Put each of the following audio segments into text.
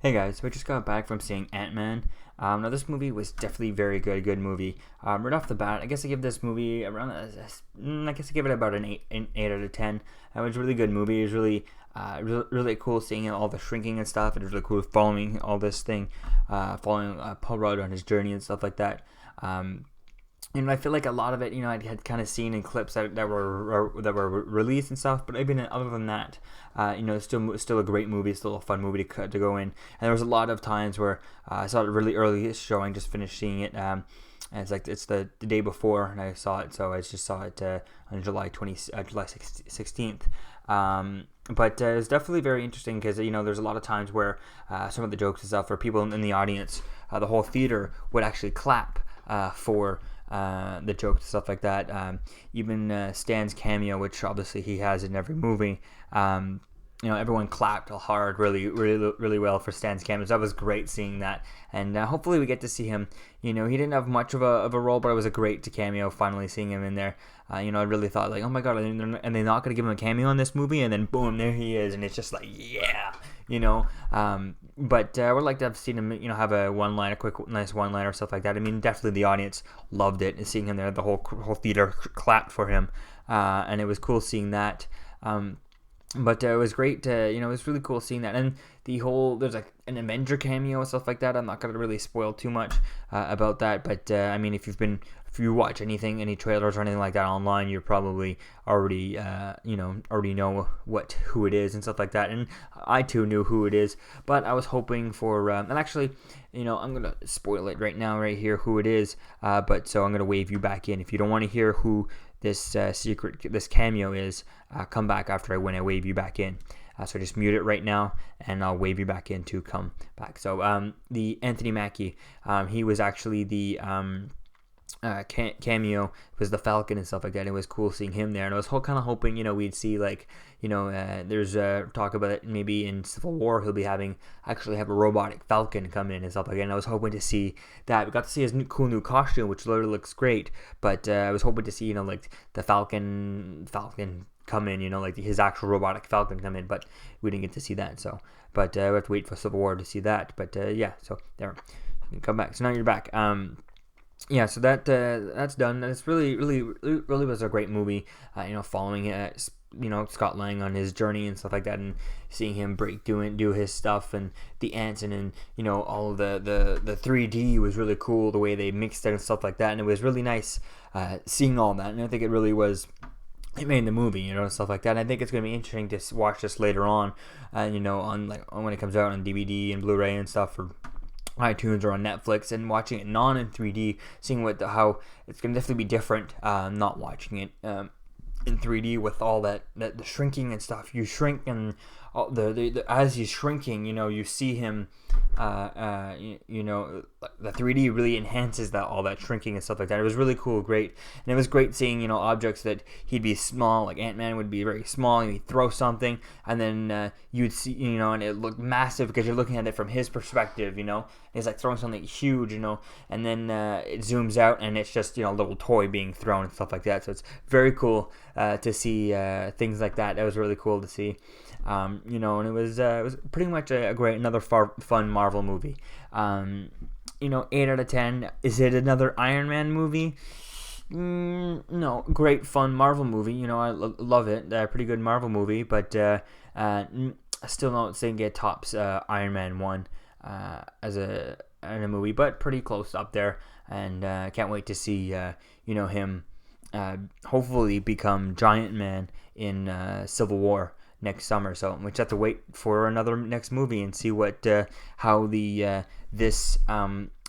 Hey guys, so I just got back from seeing Ant-Man. Now this movie was definitely very good movie. Right off the bat, I guess I give this movie around, I guess I give it about an 8 out of 10. It was a really good movie. It was really cool seeing all the shrinking and stuff. It was really cool following all this thing, following Paul Rudd on his journey and stuff like that. I feel like a lot of it, I had kind of seen in clips that were released and stuff. But even other than that, it's still a great movie, still a fun movie to go in. And there was a lot of times where I saw it really early showing, just finished seeing it. And it's the day before, and I saw it, so I just saw it on July 16th. But it's definitely very interesting because there's a lot of times where some of the jokes and stuff, for people in the audience, the whole theater would actually clap for the jokes and stuff like that. Even Stan's cameo, which obviously he has in every movie. Everyone clapped hard, really well for Stan's cameo. So that was great seeing that, and hopefully we get to see him. He didn't have much of a role, but it was a great cameo. Finally seeing him in there. I really thought, like, oh my god, and they're not going to give him a cameo in this movie, and then boom, there he is, and it's just like, yeah. But I would like to have seen him, have a quick, nice one-liner, stuff like that. I mean, definitely the audience loved it, and seeing him there, the whole theater clapped for him, and it was cool seeing that. But it was great it was really cool seeing that. And there's like an Avenger cameo and stuff like that. I'm not going to really spoil too much about that. But I mean, if you watch any trailers or anything like that online, you're probably already know who it is and stuff like that. And I too knew who it is, but I was hoping for, and actually, I'm going to spoil it right now, right here, who it is. But so I'm going to wave you back in. If you don't want to hear who this cameo is, come back after when I wave you back in. So just mute it right now, and I'll wave you back in to come back. So the Anthony Mackie, he was actually the cameo, was the Falcon and stuff like that. It was cool seeing him there, and I was kind of hoping we'd see, like, there's talk about it, maybe in Civil War he'll be have a robotic Falcon come in and stuff like that. And I was hoping to see that. We got to see his cool new costume, which literally looks great, but I was hoping to see like the Falcon come in, like his actual robotic Falcon come in, but we didn't get to see that. So, but we have to wait for Civil War to see that. But yeah, so there, you can come back. So now you're back. Yeah, so that's done. And it's really was a great movie. Following Scott Lang on his journey and stuff like that, and seeing him do his stuff, and the ants, and all of the 3D was really cool, the way they mixed it and stuff like that, and it was really nice seeing all that. And I think it really was. It made the movie, stuff like that. And I think it's going to be interesting to watch this later on, on when it comes out on DVD and Blu-ray and stuff, or iTunes or on Netflix, and watching it non in 3D, seeing how it's going to definitely be different. Not watching it in 3D with all the shrinking and stuff. You shrink, and all the as he's shrinking, you see him. The 3D really enhances all that shrinking and stuff like that. It was really cool, great, and it was great seeing objects that he'd be small, like Ant-Man would be very small, and he'd throw something, and then you'd see, and it looked massive because you're looking at it from his perspective, He's like throwing something huge, and then it zooms out, and it's just a little toy being thrown and stuff like that. So it's very cool to see things like that. That was really cool to see. And it was pretty much another fun Marvel movie. 8 out of 10. Is it another Iron Man movie? No, great fun Marvel movie. I love it. Pretty good Marvel movie, but I still don't think it tops Iron Man 1 as a movie, but pretty close up there. And can't wait to see him hopefully become Giant Man in Civil War next summer. So we just have to wait for another next movie and see how this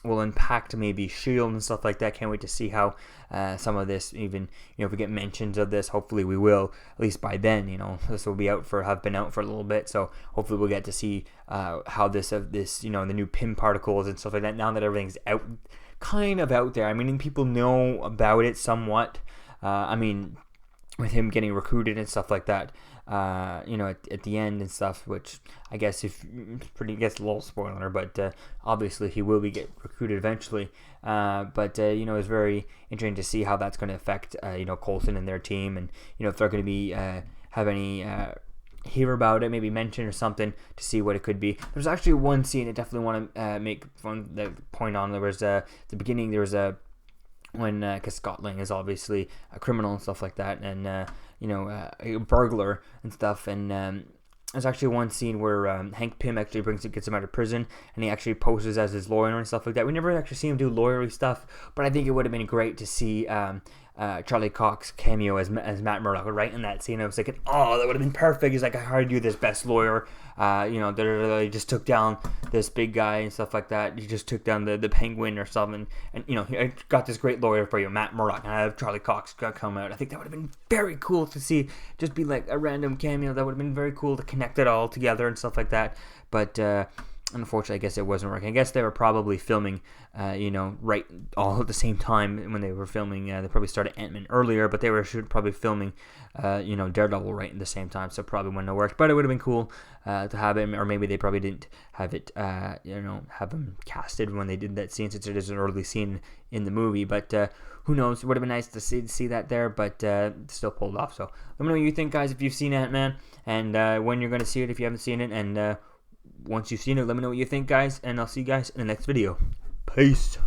will impact maybe S.H.I.E.L.D. and stuff like that. Can't wait to see how some of this, even if we get mentions of this, hopefully we will, at least by then. This will have been out for a little bit, so hopefully we'll get to see how this the new PIM particles and stuff like that, now that everything's kind of out there. I mean, people know about it somewhat. With him getting recruited and stuff like that, at the end and stuff, which I guess gets a little spoiler, but obviously he will get recruited eventually. But it's very interesting to see how that's going to affect Coulson and their team, and if they're going to be have any hear about it, maybe mention or something to see what it could be. There's actually one scene I definitely want to make fun the point on. There was the beginning. There was when because Scott Lang is obviously a criminal and stuff like that, and a burglar and stuff, and there's actually one scene where Hank Pym actually gets him out of prison, and he actually poses as his lawyer and stuff like that. We never actually see him do lawyery stuff, but I think it would have been great to see Charlie Cox cameo as Matt Murdock right in that scene. I was thinking, oh, that would have been perfect. He's like, I hired you this best lawyer. They just took down this big guy and stuff like that. He just took down the Penguin or something, and I got this great lawyer for you, Matt Murdock, and I have Charlie Cox come out. I think that would have been very cool to see, just be like a random cameo. That would have been very cool to connect it all together and stuff like that. But unfortunately, I guess it wasn't working. I guess they were probably filming, right all at the same time when they were filming. They probably started Ant-Man earlier, but they were probably filming, Daredevil right at the same time, so probably wouldn't have worked. But it would have been cool to have him, or maybe they probably didn't have it, have him casted when they did that scene, since it is an early scene in the movie. But who knows? It would have been nice to see that there, but still pulled off. So let me know what you think, guys, if you've seen Ant-Man, and when you're going to see it if you haven't seen it, and once you've seen it, let me know what you think, guys, and I'll see you guys in the next video. Peace.